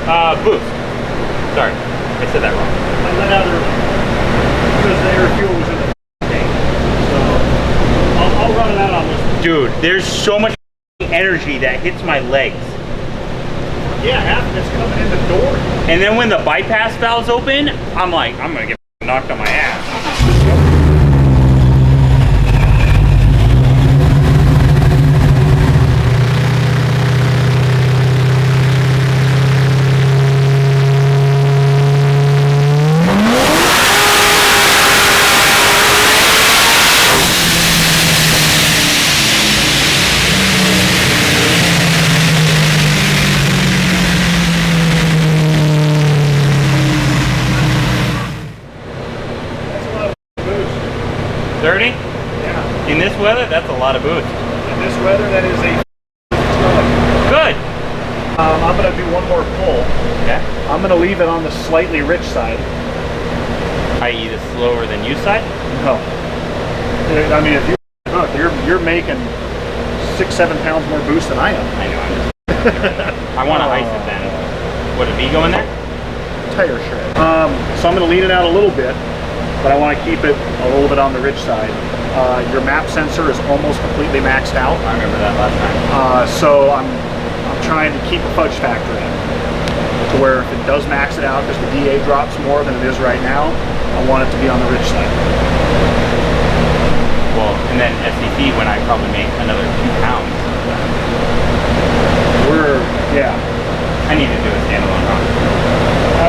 Boost. Sorry, I said that wrong. I let out because the air fuel was in the tank. So I'll run it out on this one. Dude, there's so much energy that hits my legs. Yeah, half of it's coming in the door. And then when the bypass valve's open, I'm like, I'm gonna get knocked on my ass. Yeah. In this weather, that's a lot of boost. In this weather, that is a good. I'm going to do one more pull. Okay. I'm going to leave it on the slightly rich side. I.e. the slower than you side? No. I mean, if you're making 6-7 pounds more boost than I am. I know. I'm just I want to ice it then. Would it be going there? Tire shred. So I'm going to lean it out a little bit, but I want to keep it a little bit on the rich side. Your map sensor is almost completely maxed out. I remember that last time. So I'm trying to keep a fudge factor in, to where if it does max it out, because the DA drops more than it is right now, I want it to be on the rich side. Well, and then SCP, when I probably make another 2 pounds. Yeah. I need to do a standalone run.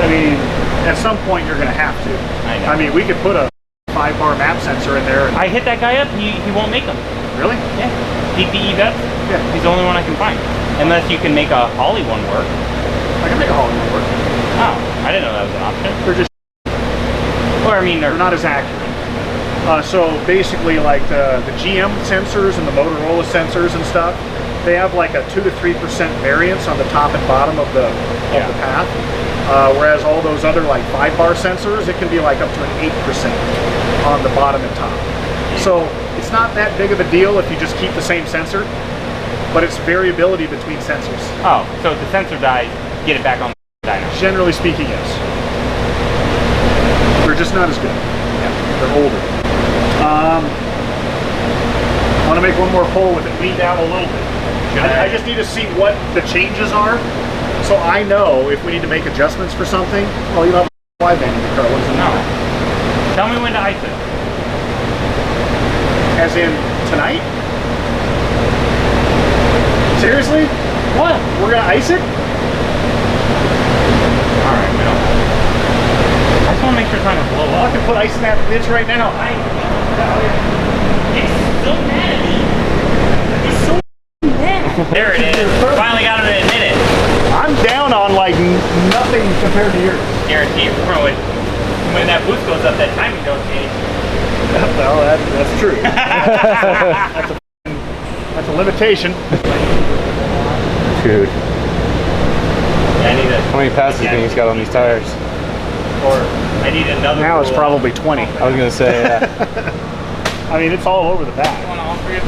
I mean, at some point you're going to have to. I know. I mean, we could put a 5-bar map sensor in there. And I hit that guy up, he won't make them. Really? Yeah. PPE vets? Yeah. He's the only one I can find. Unless you can make a Holly one work. I can make a Holly one work. Oh, I didn't know that was an option. They're just... Or, I mean, they're not as accurate. So basically, like the GM sensors and the Motorola sensors and stuff, they have like a 2 to 3% variance on the top and bottom of the path. Whereas all those other like 5-bar sensors, it can be like up to an 8% on the bottom and top. So it's not that big of a deal if you just keep the same sensor, but it's variability between sensors. Oh, so if the sensor dies, get it back on the dyno. Generally speaking, yes. They're just not as good. Yeah. They're older. I want to make one more pull with it leaned out a little bit. I just need to see what the changes are, so I know if we need to make adjustments for something. Well, you have a wideband in your car. What does it mean? Tell me when to ice it. As in tonight? Seriously? What? We're gonna ice it? Alright, we don't. I just want to make sure it's not gonna blow up. I can put ice in that bitch right now. He's so mad at me. He's so mad. There it is. Finally got him to admit it. I'm down on like nothing compared to yours. Guarantee when that boost goes up, that timing goes change. Well, that's true. that's a limitation. Dude. Yeah, I need a, how many passes do you think he's got on these tires? Or I need another. Now it's probably 20. I was gonna say, yeah. I mean, it's all over the back.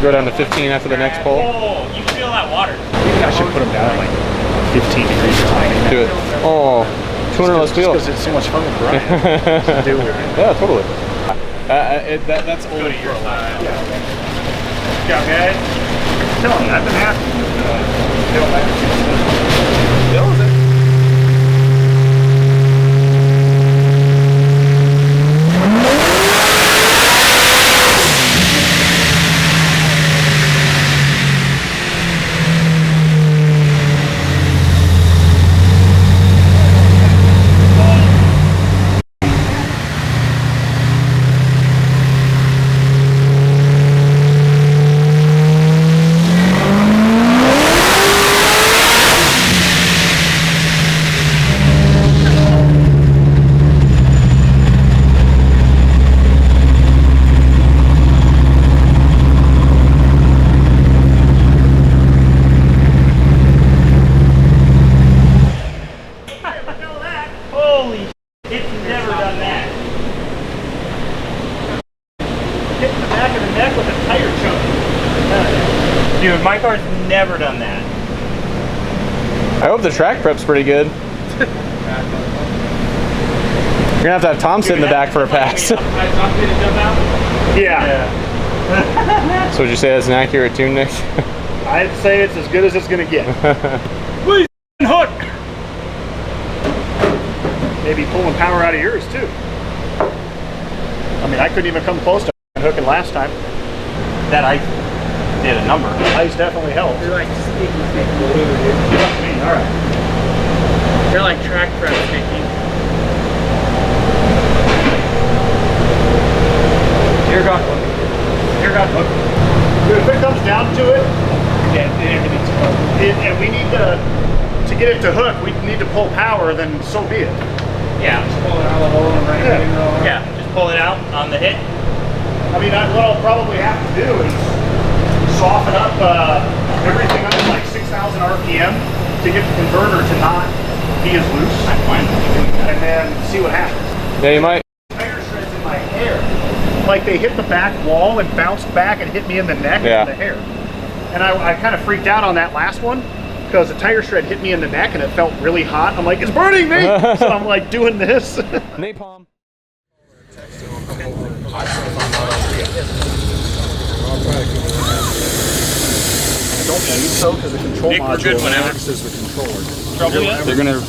Go down to 15 after the next pull. Oh, you feel that water. Maybe I should put them down at like 15 degrees or something. Do it. Oh, 200 less wheels. Because it's so much fun with Brian. Do it. Yeah, totally. That's old. Go to your side. Yeah. Yeah, guys. I'm telling you, I've been happy with Bill Mack. Bill, is it? Dude, my car's never done that. I hope the track prep's pretty good. You're gonna have Tom sit in the back for a pass. Yeah. So would you say that's an accurate tune, Nick? I'd say it's as good as it's gonna get. Please hook. Maybe pulling power out of yours too. I mean, I couldn't even come close to hooking last time. That ice did a number. Ice definitely helps. They're like sneaky. All right. They're like track prep sneaky. Here goes hook. Here goes hook. Dude, if it comes down to it, Yeah, everything's covered. and we need to get it to hook, we need to pull power, then so be it. Yeah. Just pull it out of the hole and right Yeah. Yeah, just pull it out on the hit. I mean, what I'll probably have to do is soften up everything up to like 6,000 RPM to get the converter to not be as loose. I'm fine with you doing that. And then see what happens. Yeah, you might. Tire shreds in my hair. Like they hit the back wall and bounced back and hit me in the neck Yeah. and the hair. And I kind of freaked out on that last one because the tire shred hit me in the neck and it felt really hot. I'm like, it's burning me! So I'm like doing this. Napalm. I don't believe so because the control Nick, we're good module whenever. acts as the controller. Trouble yet? They're gonna.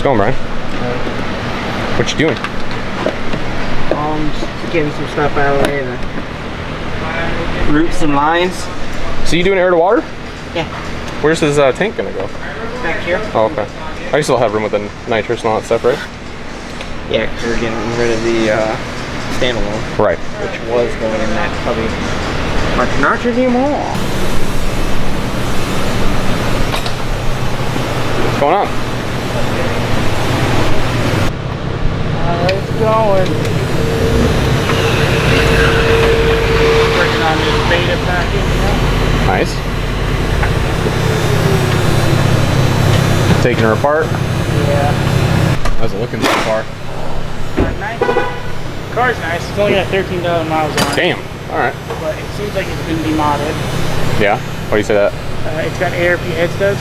going, Brian? What you doing? Just getting some stuff out of the way, the roots and lines. So you doing air to water? Yeah. Where's his tank gonna go? Back here. Oh, okay. I still have room with the nitrous and all that stuff, right? Yeah, because we're getting rid of the standalone. Right. Which was going in that cubby. Not anymore. What's going on? It's going. Working on this beta package now. Nice. Taking her apart. Yeah. How's it looking so far? Nice. Car's nice. It's only got 13,000 miles on it. Damn. All right. But it seems like it's been demodded. Yeah. Why do you say that? It's got ARP head studs.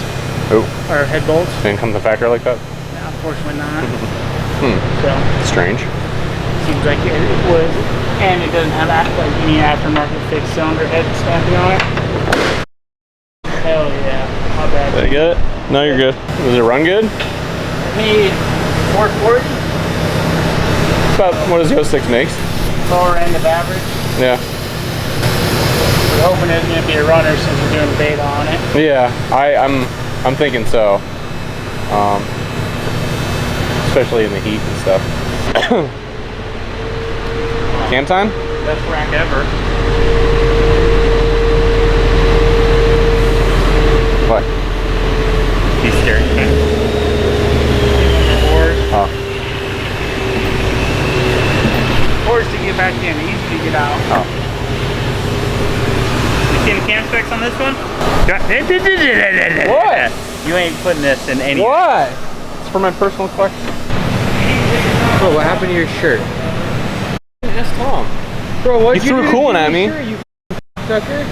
Oh. Or head bolts. Didn't come to the factory like that. No, unfortunately not. So Strange. seems like it would, and it doesn't have like any aftermarket fixed cylinder head stamping on it. Hell yeah, not bad. Did I get it? No, you're good. Does it run good? Made 440, About what does the 06 makes? lower end of average. Yeah. We're hoping it's gonna be a runner since we're doing beta on it. Yeah. I'm thinking so. Especially in the heat and stuff. Cam time? Best rack ever. What? He's scared. Oh. Doors to get back in, easy to get out. Oh. You seen the cam specs on this one? What? You ain't putting this in any. Why? It's for my personal collection. Bro, what happened to your shirt? That's Tom. Bro, what You threw coolant at me. You sucker.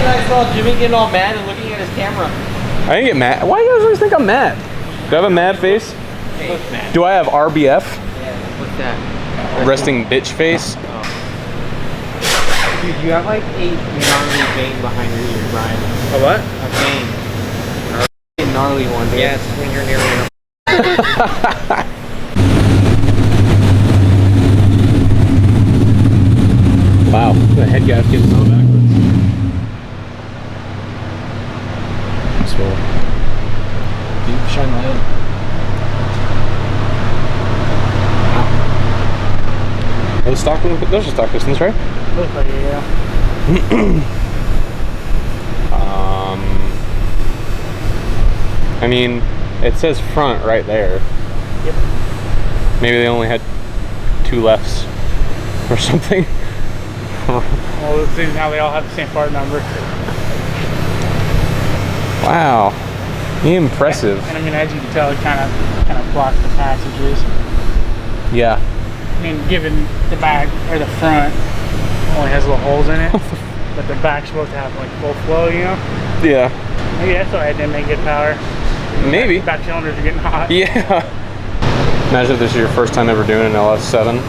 I saw Jimmy getting all mad and looking at his camera. I didn't get mad. Why do you guys always think I'm mad? Do I have a mad face? Hey, Do I have RBF? yeah, what's that? Resting bitch face? Dude, you have like a gnarly vein behind your ear, Brian. A what? A vein. A gnarly one, dude. Yes, when you're near enough. Wow, the head gasket's so backwards. So, deep shine the light. Wow. Those are stock pistons, right? Looks like it, yeah. I mean, it says front right there. Yep. Maybe they only had 2 lefts or something. Well, it seems now they all have the same part number. Wow, impressive. And I mean, as you can tell, it kind of blocks the passages. Yeah. I mean, given the back or the front only has little holes in it, but the back's supposed to have like full flow, you know? Yeah. Maybe that's why it didn't make good power. Maybe. Back cylinders are getting hot. Yeah. Imagine if this is your first time ever doing an LS7,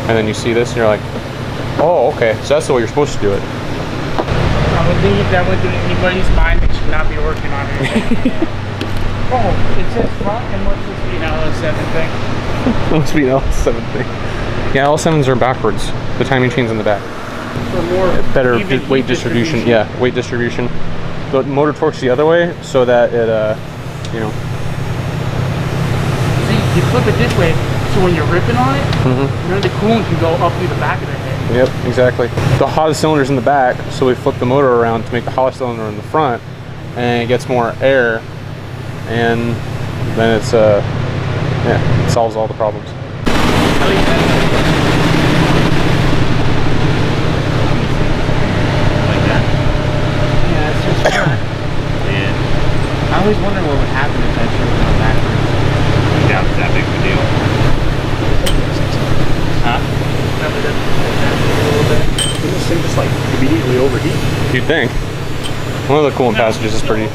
and then you see this and you're like, oh, okay, so that's the way you're supposed to do it. I would think if that went through anybody's mind, they should not be working on it. Oh, it says front, and what's this be an LS7 thing? Must be an L7 thing. Yeah, L7s are backwards. The timing chain's in the back. For more Better even weight heat distribution. Yeah, weight distribution. The motor torques the other way so that it, you know. See, you flip it this way, so when you're ripping on it, none of the coolant can go up through the back of the head. Yep, exactly. The hottest cylinder's in the back, so we flip the motor around to make the hottest cylinder in the front, and it gets more air, and then it's yeah, it solves all the problems. Yeah, it's just front. Yeah. I always wondered what would happen if that shit went backwards. I doubt it's that big of a deal. Huh? Doesn't this thing just like immediately overheat? You'd think. One of the coolant passages is pretty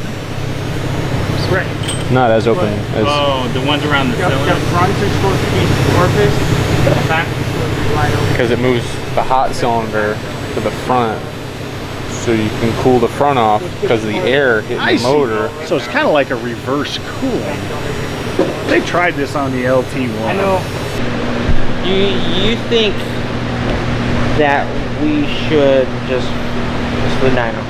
Right. not as open as. Oh, the ones around the The cylinder? front is supposed to be orifice, the back is supposed to be wide open. Because it moves the hot cylinder to the front so you can cool the front off because of the air hitting the motor. So it's kind of like a reverse cooling. They tried this on the LT1. I know. You think that we should just the dyno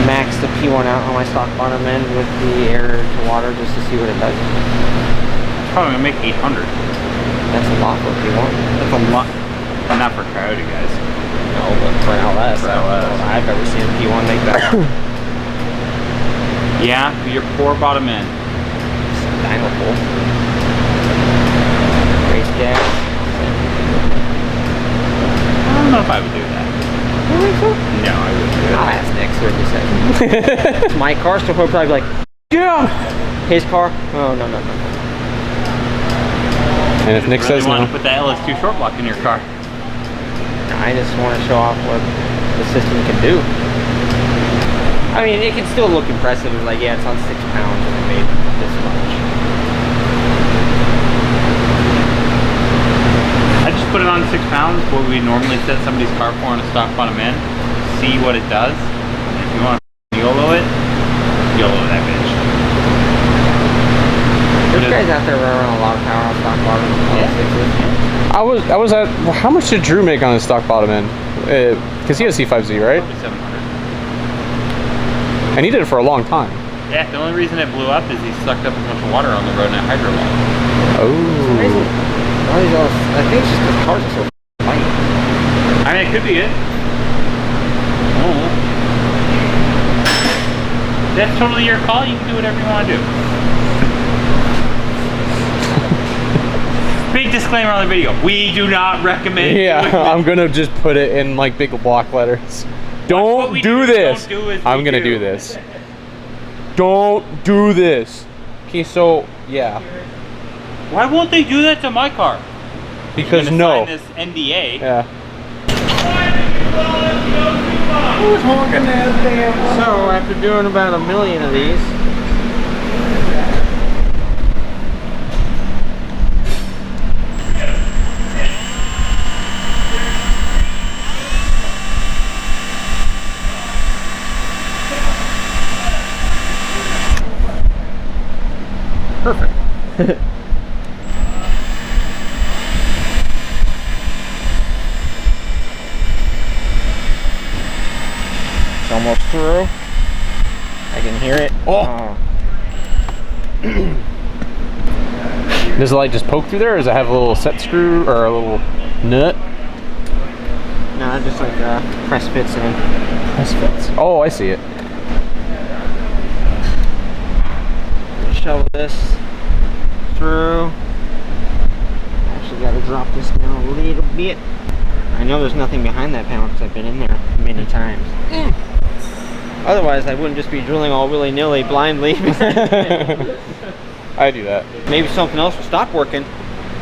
max the P1 out on my stock bottom end with the air to water just to see what it does? It's probably gonna make 800. That's a lot for P1. That's a lot. Not for Coyote, guys. No, but for LS, For LS. I've ever seen a P1 make that. Yeah, for your poor bottom end. Dyno pool. Race gas. I don't know if I would do that. You think so? No, I wouldn't do I'll that. ask Nick, see what he says. My car, so he'll probably be like, yeah. His car, oh, no. And if Nick says You want no, to put the LS2 short block in your car. I just want to show off what the system can do. I mean, it can still look impressive. It's like, yeah, it's on 6 pounds and it made this much. I just put it on 6 pounds, what we normally set somebody's car for on a stock bottom end. See what it does. And if you want to YOLO it, YOLO that bitch. There's guys out there running a lot of power on stock bottom. I was at, how much did Drew make on his stock bottom end? Because he has C5Z, right? Probably 700. And he did it for a long time. Yeah, the only reason it blew up is he sucked up a bunch of water on the road in a hydro wall. Oh. I think it's just because cars are so light. I mean, it could be it. Oh. That's totally your call. You can do whatever you want to do. Big disclaimer on the video. We do not recommend. Yeah, doing this. I'm gonna just put it in like big block letters. what Don't we do do, this. don't do as I'm we gonna do. do this. Don't do this. Okay, so yeah, Why won't they do that to my car? because You're gonna no. sign this NDA. Yeah. Who's honking that damn? So, after doing about 1 million of these, perfect. It's almost through. I can hear it. Oh. Does the light just poke through there, or does it have a little set screw or a little nut? No, just like press fits in. Press fits. Oh, I see it. Shove this through. Actually, got to drop this down a little bit. I know there's nothing behind that panel because I've been in there many times. Otherwise, I wouldn't just be drilling all willy-nilly, blindly. I do that. Maybe something else will stop working,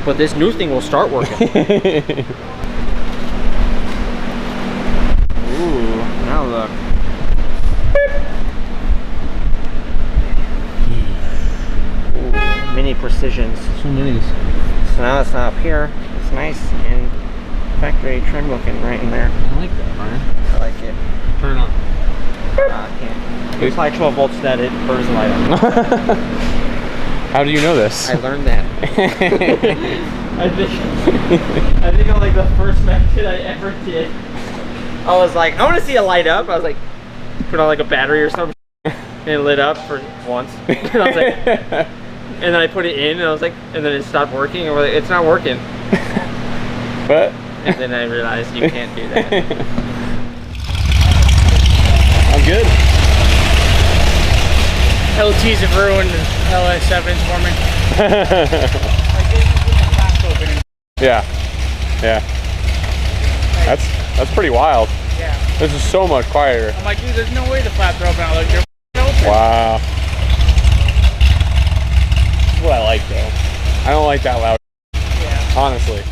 but this new thing will start working. Ooh, now look. Ooh, mini precisions. So minis. So now it's not up here. It's nice and factory trim looking right in there. I like that, Brian. I like it. Turn it on. I can't. It's like 12 volts that it burns the light on. How do you know this? I learned that. I think on like the first method I ever did, I was like, I want to see it light up. I was like, put on like a battery or something, and it lit up for once. And I was like, and then I put it in, and I was like, and then it stopped working. And we're like, it's not working. But And then I realized you can't do that. I'm good. LTs have ruined LS7s for me. Like this is with the flaps open. Yeah. Yeah. That's pretty wild. Yeah. This is so much quieter. I'm like, dude, there's no way the flaps are open. I'm like, they're open. Wow. That's what I like though. I don't like that loud. Yeah. Honestly.